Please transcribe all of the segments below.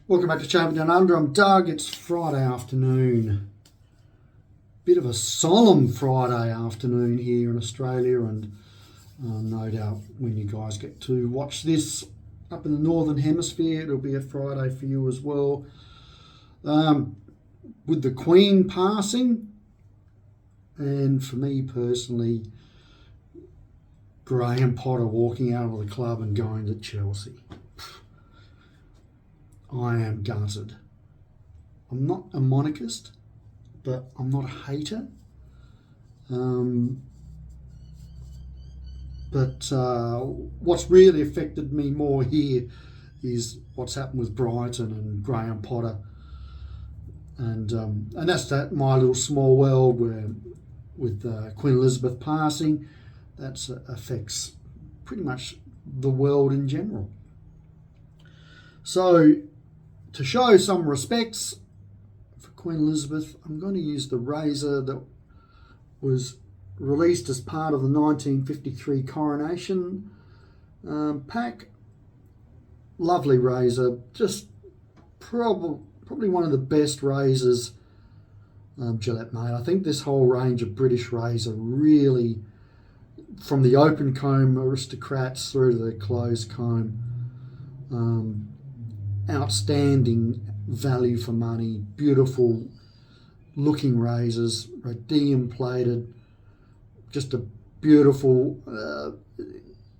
Welcome back to Chamber Down Under. I'm Doug. It's Friday afternoon. Bit of a solemn Friday afternoon here in Australia, and no doubt when you guys get to watch this up in the Northern Hemisphere, it'll be a Friday for you as well. With the Queen passing, and for me personally, Graham Potter walking out of the club and going to Chelsea. I am gutted. I'm not a monarchist, but I'm not a hater. But what's really affected me more here is what's happened with Brighton and Graham Potter, and that's that my little small world where, with Queen Elizabeth passing, that affects pretty much the world in general. So, to show some respects for Queen Elizabeth, I'm going to use the razor that was released as part of the 1953 coronation pack. Lovely razor, just probably one of the best razors Gillette made. I think this whole range of British razor really, from the open comb aristocrats through to the closed comb, outstanding value for money, beautiful looking razors, rhodium plated, just a beautiful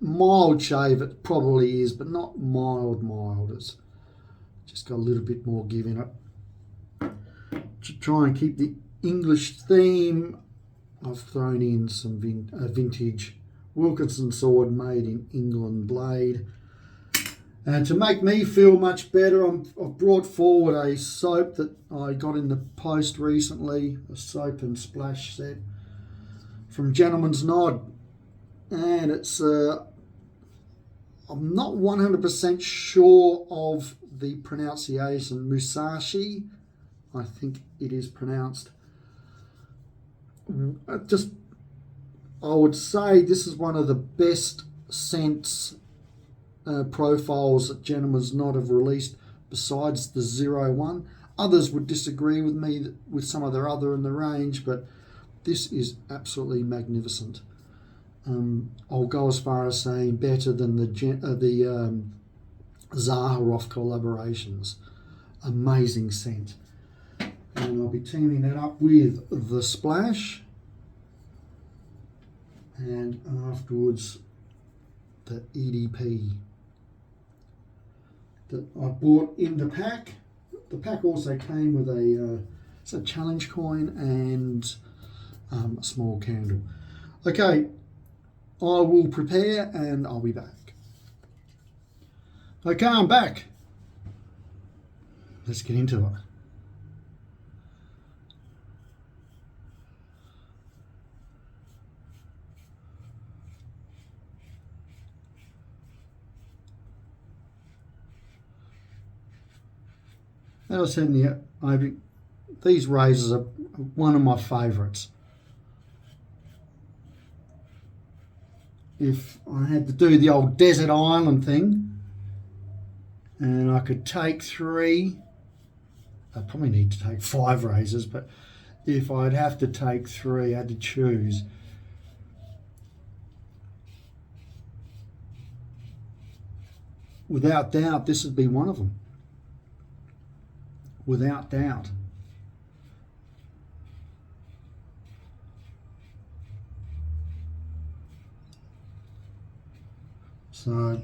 mild shave. It probably is, but not mild. It's just got a little bit more give in it. To try and keep the English theme, I've thrown in some vintage Wilkinson sword made in England blade. And to make me feel much better, I've brought forward a soap that I got in the post recently, a soap and splash set from Gentleman's Nod. And it's, I'm not 100% sure of the pronunciation, Musashi, I think it is pronounced. I would say this is one of the best scents profiles that Gentleman's Nod have released besides the 01. Others would disagree with me with some of their other in the range, but this is absolutely magnificent. I'll go as far as saying better than the Zaharoff collaborations. Amazing scent. And I'll be teaming that up with the Splash, and afterwards the EDP that I bought in the pack. The pack also came with a challenge coin and a small candle. Okay, I will prepare and I'll be back. Okay, I'm back. Let's get into it. As I said in the opening, these razors are one of my favourites. If I had to do the old desert island thing and I could take 3, I'd probably need to take 5 razors, but if I'd have to take 3, I had to choose. Without doubt, this would be one of them. Without doubt. So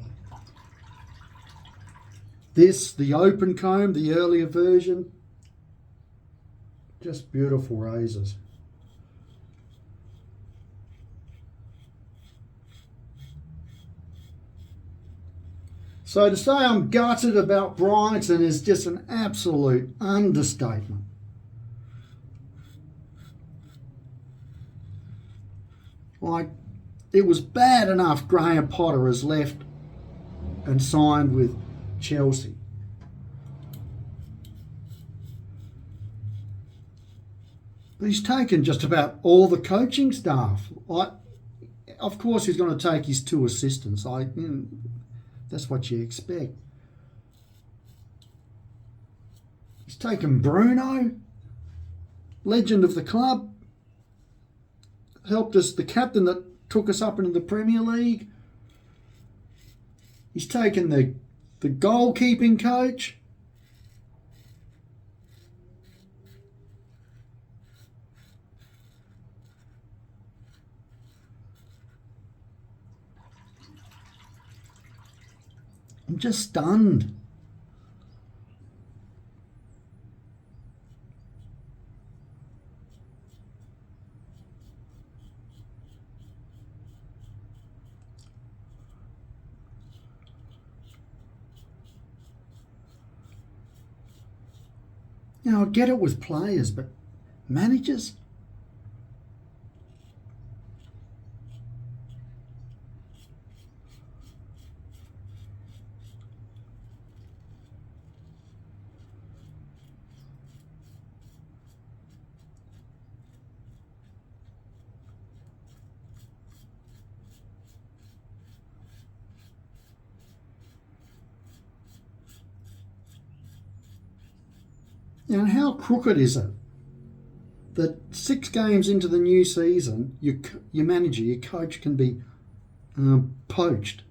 this, the open comb, the earlier version, just beautiful razors. So to say I'm gutted about Brighton is just an absolute understatement. Like, it was bad enough Graham Potter has left and signed with Chelsea. But he's taken just about all the coaching staff. Of course, he's going to take his 2 assistants. That's what you expect. He's taken Bruno, legend of the club, helped us, the captain that took us up into the Premier League. He's taken the goalkeeping coach. I'm just stunned. You know, I get it with players, but managers? You know, how crooked is it that 6 games into the new season, your manager, your coach can be poached?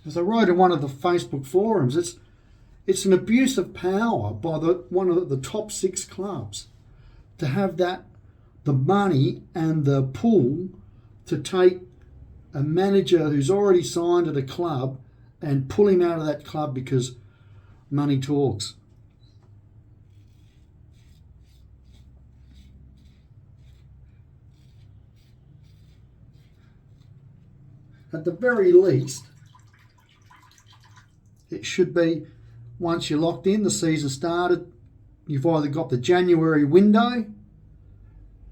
As I wrote in one of the Facebook forums, it's an abuse of power by one of the top 6 clubs to have the money and the pull to take a manager who's already signed at a club and pull him out of that club because money talks. At the very least, it should be, once you're locked in, the season started, you've either got the January window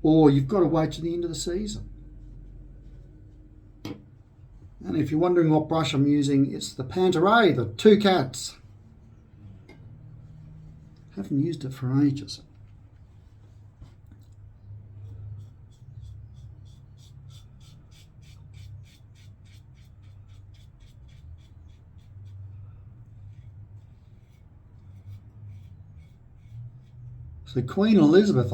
or you've got to wait to the end of the season. And if you're wondering what brush I'm using, it's the Pantaray, the 2 Cats. Haven't used it for ages. So Queen Elizabeth,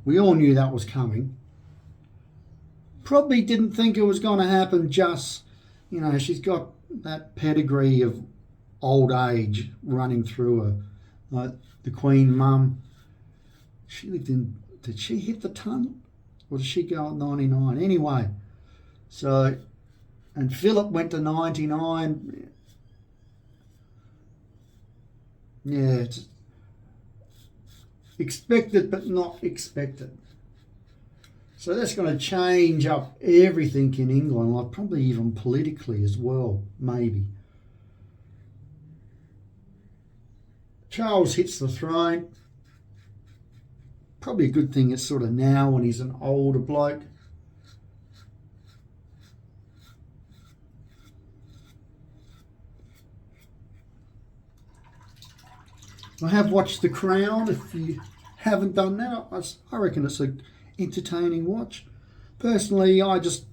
we all knew that was coming. Probably didn't think it was going to happen just, you know, she's got that pedigree of old age running through her. Like the Queen Mum, she lived in, did she hit the ton? Or did she go at 99? Anyway, so, and Philip went to 99. Yeah, it's expected but not expected. So that's going to change up everything in England, like probably even politically as well, maybe. Charles hits the throne. Probably a good thing it's sort of now when he's an older bloke. I have watched The Crown. If you haven't done that, I reckon it's an entertaining watch. Personally, I just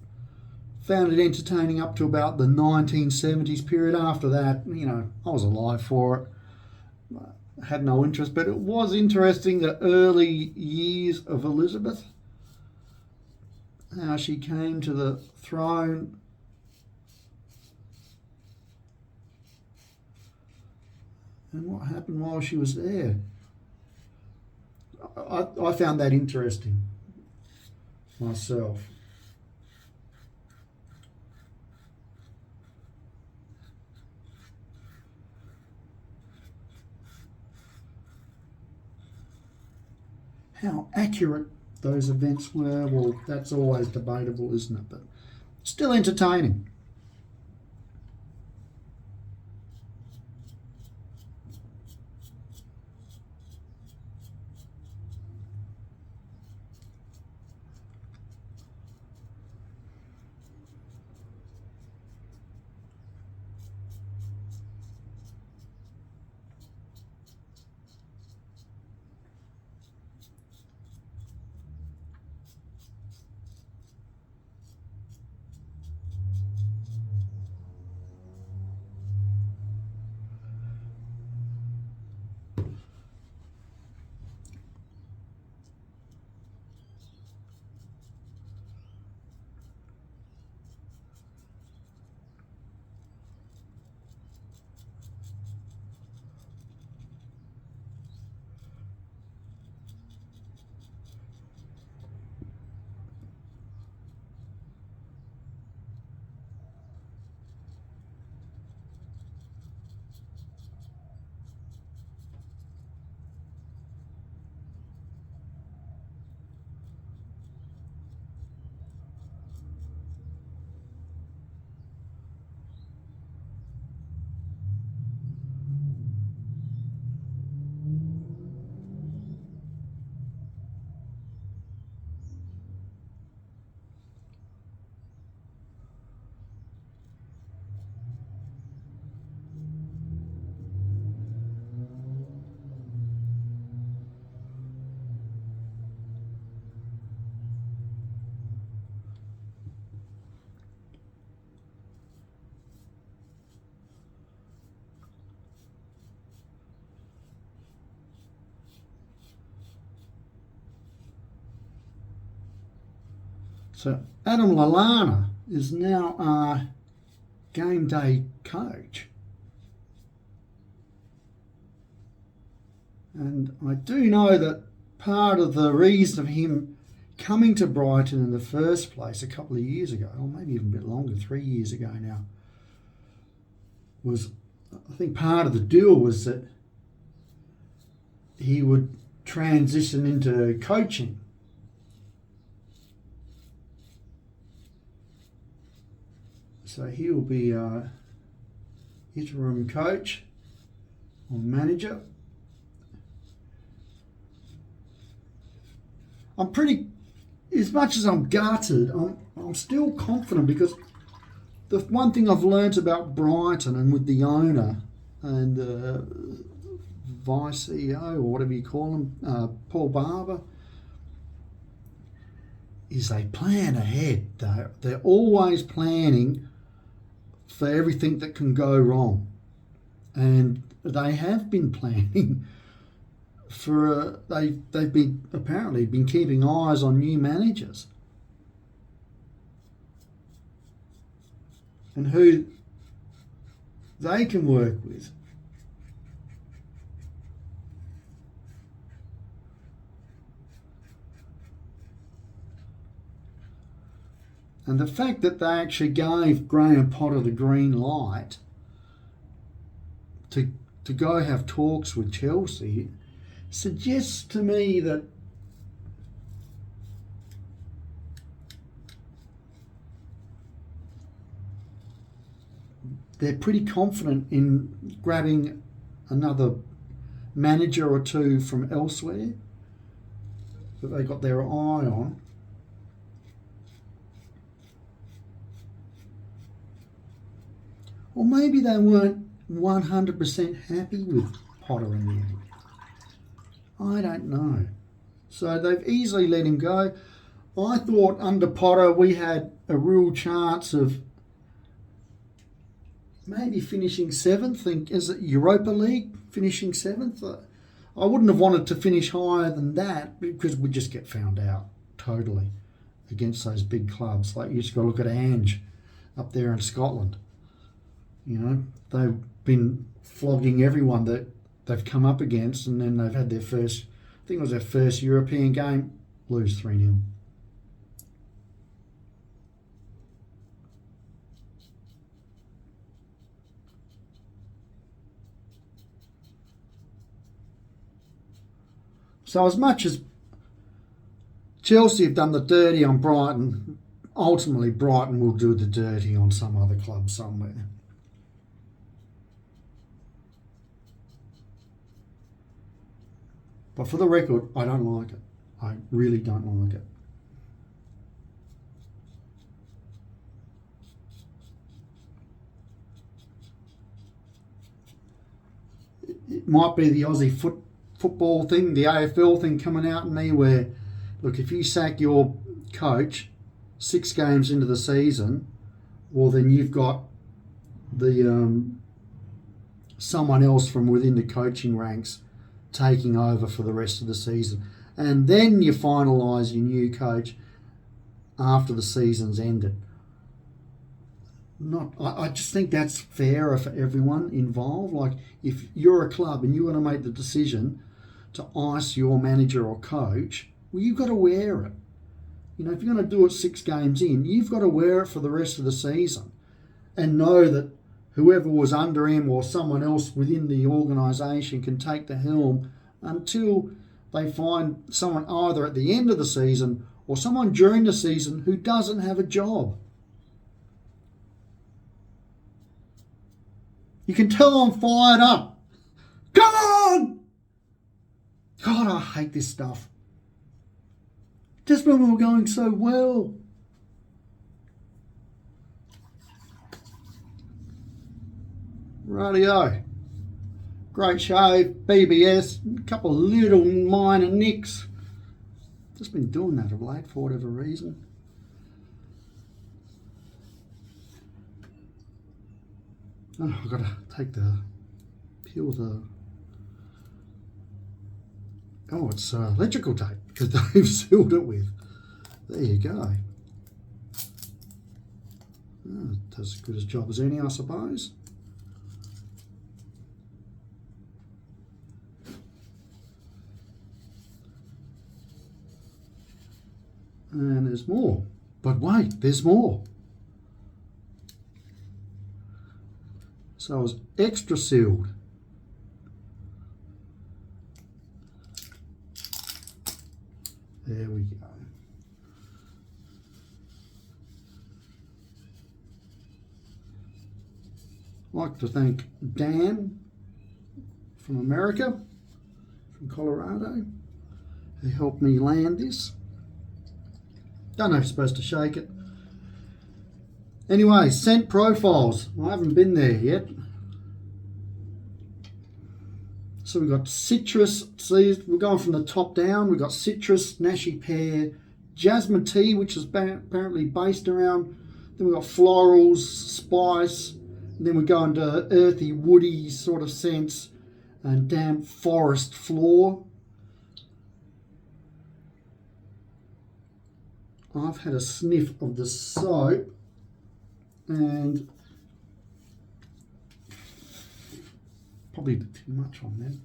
found it entertaining up to about the 1970s period. After that, you know, I was alive for it. I had no interest, but it was interesting, the early years of Elizabeth, how she came to the throne. And what happened while she was there. I found that interesting myself. How accurate those events were, well, that's always debatable, isn't it? But still entertaining. So Adam Lallana is now our game day coach. And I do know that part of the reason of him coming to Brighton in the first place a couple of years ago, or maybe even a bit longer, 3 years ago now, was, I think part of the deal was that he would transition into coaching. So he will be interim coach or manager. I'm pretty, as much as I'm gutted, I'm still confident, because the one thing I've learnt about Brighton and with the owner and vice CEO or whatever you call him, Paul Barber, is they plan ahead. They're always planning for everything that can go wrong, and they have been planning for they've been apparently been keeping eyes on new managers and who they can work with. And the fact that they actually gave Graham Potter the green light to go have talks with Chelsea suggests to me that they're pretty confident in grabbing another manager or two from elsewhere that they got their eye on. Or maybe they weren't 100% happy with Potter in the end. I don't know. So they've easily let him go. I thought under Potter we had a real chance of maybe finishing seventh. Is it Europa League, finishing seventh? I wouldn't have wanted to finish higher than that, because we'd just get found out totally against those big clubs. Like, you just got to look at Ange up there in Scotland. You know, they've been flogging everyone that they've come up against, and then they've had their first, I think it was their first European game, lose 3-0. So as much as Chelsea have done the dirty on Brighton, ultimately Brighton will do the dirty on some other club somewhere. But for the record, I don't like it. I really don't like it. It might be the Aussie football thing, the AFL thing coming out in me, where, look, if you sack your coach 6 games into the season, well, then you've got the someone else from within the coaching ranks taking over for the rest of the season. And then you finalise your new coach after the season's ended. I just think that's fairer for everyone involved. Like, if you're a club and you want to make the decision to ice your manager or coach, well, you've got to wear it. You know, if you're going to do it 6 games in, you've got to wear it for the rest of the season and know that whoever was under him or someone else within the organisation can take the helm until they find someone either at the end of the season or someone during the season who doesn't have a job. You can tell I'm fired up. Come on! God, I hate this stuff. Just when we were going so well. Rightio. Great show, BBS, a couple of little minor nicks. Just been doing that of late for whatever reason. Oh, I've got to peel the, oh, it's electrical tape, because they've sealed it with. There you go. Does as good a job as any, I suppose. And there's more. But wait, there's more. So it was extra sealed. There we go. I'd like to thank Dan from America, from Colorado, who helped me land this. Don't know if you're supposed to shake it. Anyway, scent profiles. I haven't been there yet. So we've got citrus. See, we're going from the top down. We've got citrus, Nashi pear, jasmine tea, which is apparently based around. Then we've got florals, spice. And then we go into earthy, woody sort of scents and damp forest floor. I've had a sniff of the soap and probably a bit too much on that.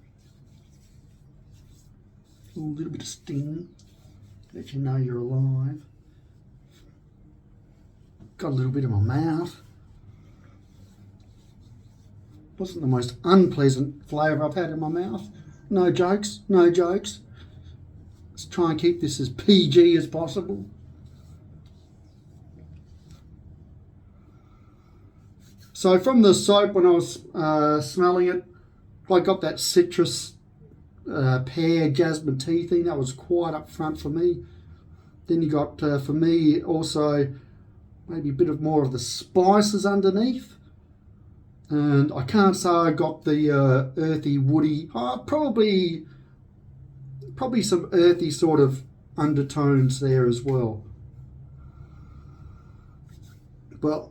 A little bit of sting, let you know you're alive. Got a little bit in my mouth. Wasn't the most unpleasant flavour I've had in my mouth. No jokes, no jokes. Let's try and keep this as PG as possible. So from the soap, when I was smelling it, I got that citrus, pear, jasmine tea thing. That was quite up front for me. Then you got, for me, also maybe a bit of more of the spices underneath. And I can't say I got the earthy, woody, probably some earthy sort of undertones there as well. But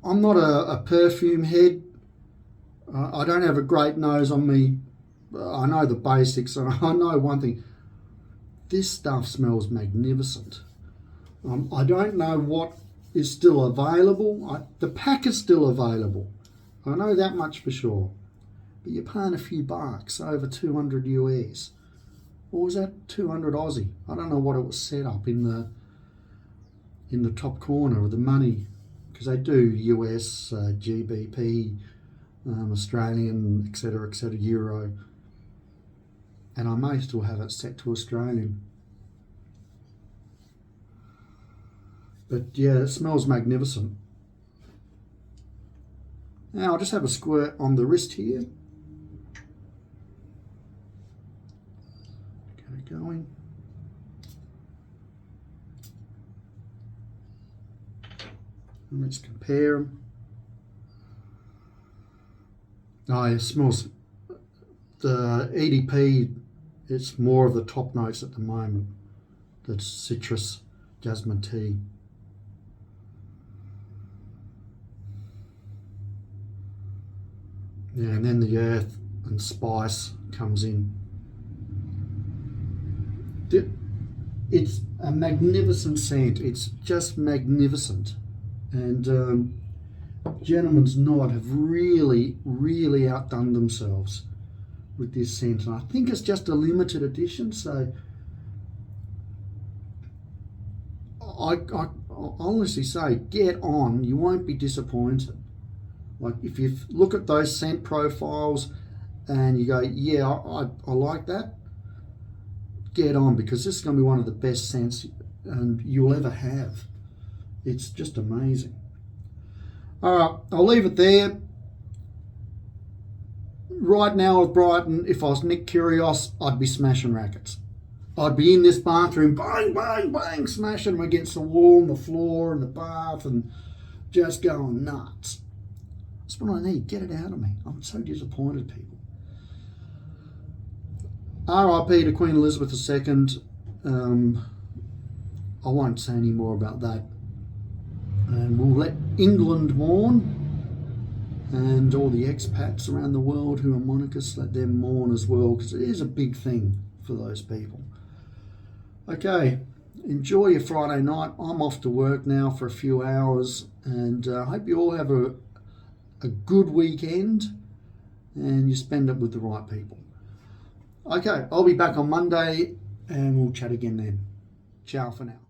I'm not a perfume head. I don't have a great nose on me. I know the basics, and I know one thing. This stuff smells magnificent. I don't know what is still available. The pack is still available. I know that much for sure. But you're paying a few bucks, over 200 US. Or was that 200 Aussie? I don't know what it was set up in the top corner of the money, because they do US, GBP, Australian, etc., Euro. And I may still have it set to Australian. But yeah, it smells magnificent. Now I'll just have a squirt on the wrist here. Get it going. And let's compare them. Oh, it smells, the EDP, it's more of the top notes at the moment. That's citrus, jasmine tea. Yeah, and then the earth and spice comes in. It's a magnificent scent. It's just magnificent. And Gentleman's Knot have really, really outdone themselves with this scent. And I think it's just a limited edition, so I honestly say, get on. You won't be disappointed. Like, if you look at those scent profiles and you go, yeah, I like that, get on, because this is going to be one of the best scents and you'll ever have. It's just amazing. All right, I'll leave it there. Right now with Brighton, if I was Nick Kyrgios, I'd be smashing rackets. I'd be in this bathroom, bang, bang, bang, smashing them against the wall and the floor and the bath and just going nuts. That's what I need. Get it out of me. I'm so disappointed, people. R.I.P. to Queen Elizabeth II. I won't say any more about that. And we'll let England mourn, and all the expats around the world who are monarchists, let them mourn as well, because it is a big thing for those people. Okay, enjoy your Friday night. I'm off to work now for a few hours, and I hope you all have a good weekend and you spend it with the right people. Okay, I'll be back on Monday and we'll chat again then. Ciao for now.